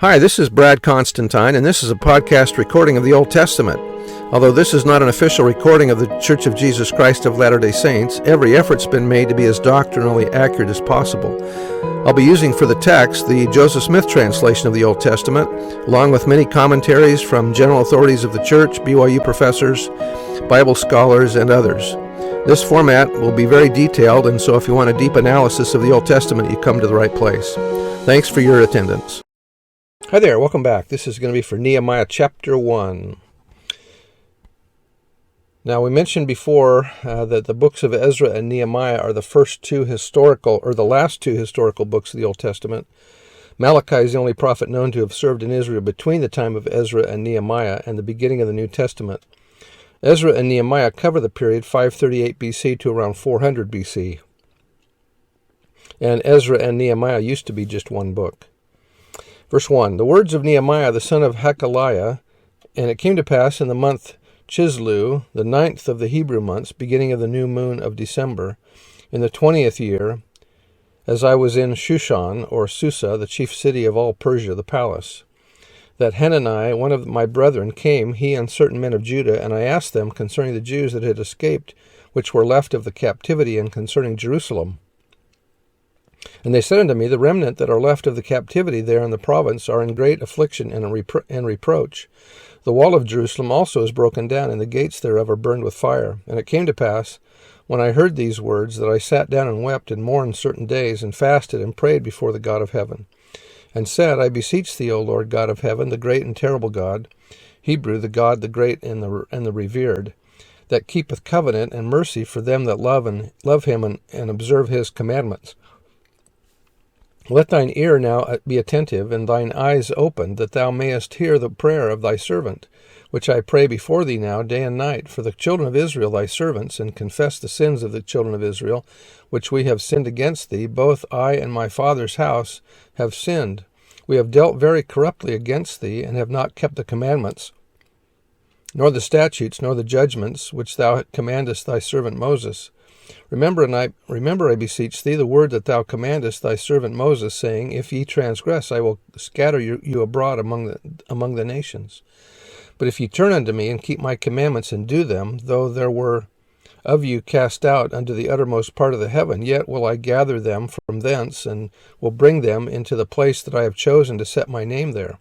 Hi, this is Brad Constantine, and this is a podcast recording of the Old Testament. Although this is not an official recording of the Church of Jesus Christ of Latter-day Saints, every effort's been made to be as doctrinally accurate as possible. I'll be using for the text the Joseph Smith translation of the Old Testament, along with many commentaries from general authorities of the Church, BYU professors, Bible scholars, and others. This format will be very detailed, and so if you want a deep analysis of the Old Testament, you come to the right place. Thanks for your attendance. Hi there, welcome back. This is going to be for Nehemiah chapter 1. Now, we mentioned before that the books of Ezra and Nehemiah are the last two historical books of the Old Testament. Malachi is the only prophet known to have served in Israel between the time of Ezra and Nehemiah and the beginning of the New Testament. Ezra and Nehemiah cover the period 538 BC to around 400 BC. And Ezra and Nehemiah used to be just one book. Verse 1, the words of Nehemiah the son of Hakaliah, and it came to pass in the month Chislew, the 9th of the Hebrew months, beginning of the new moon of December, in the 20th year, as I was in Shushan, or Susa, the chief city of all Persia, the palace, that Hanani, one of my brethren, came, he and certain men of Judah, and I asked them concerning the Jews that had escaped, which were left of the captivity, and concerning Jerusalem. And they said unto me, the remnant that are left of the captivity there in the province are in great affliction and reproach. The wall of Jerusalem also is broken down, and the gates thereof are burned with fire. And it came to pass, when I heard these words, that I sat down and wept and mourned certain days, and fasted and prayed before the God of heaven, and said, I beseech thee, O Lord God of heaven, the great and terrible God, Hebrew, the God, the great and the revered, that keepeth covenant and mercy for them that love him and observe his commandments. Let thine ear now be attentive, and thine eyes opened, that thou mayest hear the prayer of thy servant, which I pray before thee now day and night, for the children of Israel thy servants, and confess the sins of the children of Israel, which we have sinned against thee. Both I and my father's house have sinned. We have dealt very corruptly against thee, and have not kept the commandments, nor the statutes, nor the judgments, which thou commandest thy servant Moses. Remember, I beseech thee, the word that thou commandest thy servant Moses, saying, If ye transgress, I will scatter you abroad among the nations. But if ye turn unto me, and keep my commandments, and do them, though there were of you cast out unto the uttermost part of the heaven, yet will I gather them from thence, and will bring them into the place that I have chosen to set my name there.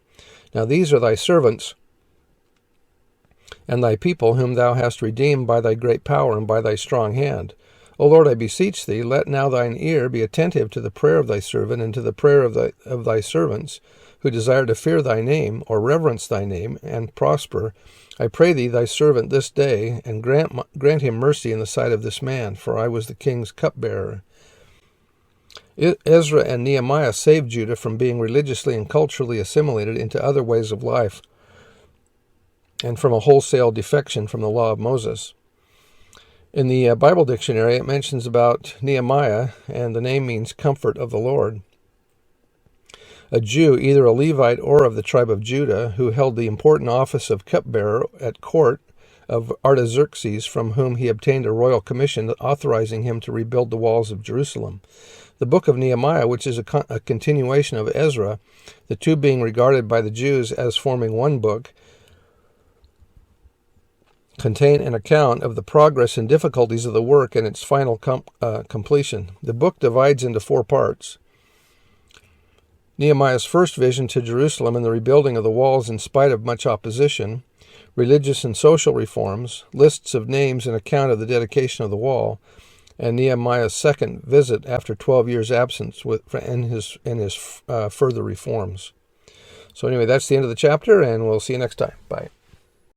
Now these are thy servants, and thy people, whom thou hast redeemed by thy great power and by thy strong hand. O Lord, I beseech thee, let now thine ear be attentive to the prayer of thy servant, and to the prayer of thy servants, who desire to fear thy name, or reverence thy name, and prosper. I pray thee, thy servant, this day, and grant him mercy in the sight of this man, for I was the king's cupbearer. Ezra and Nehemiah saved Judah from being religiously and culturally assimilated into other ways of life, and from a wholesale defection from the law of Moses. In the Bible dictionary, it mentions about Nehemiah, and the name means comfort of the Lord. A Jew, either a Levite or of the tribe of Judah, who held the important office of cupbearer at court of Artaxerxes, from whom he obtained a royal commission authorizing him to rebuild the walls of Jerusalem. The book of Nehemiah, which is a continuation of Ezra, the two being regarded by the Jews as forming one book, contain an account of the progress and difficulties of the work and its final completion. The book divides into 4 parts. Nehemiah's first vision to Jerusalem and the rebuilding of the walls in spite of much opposition, religious and social reforms, lists of names and account of the dedication of the wall, and Nehemiah's second visit after 12 years' absence and his further reforms. So anyway, that's the end of the chapter, and we'll see you next time. Bye.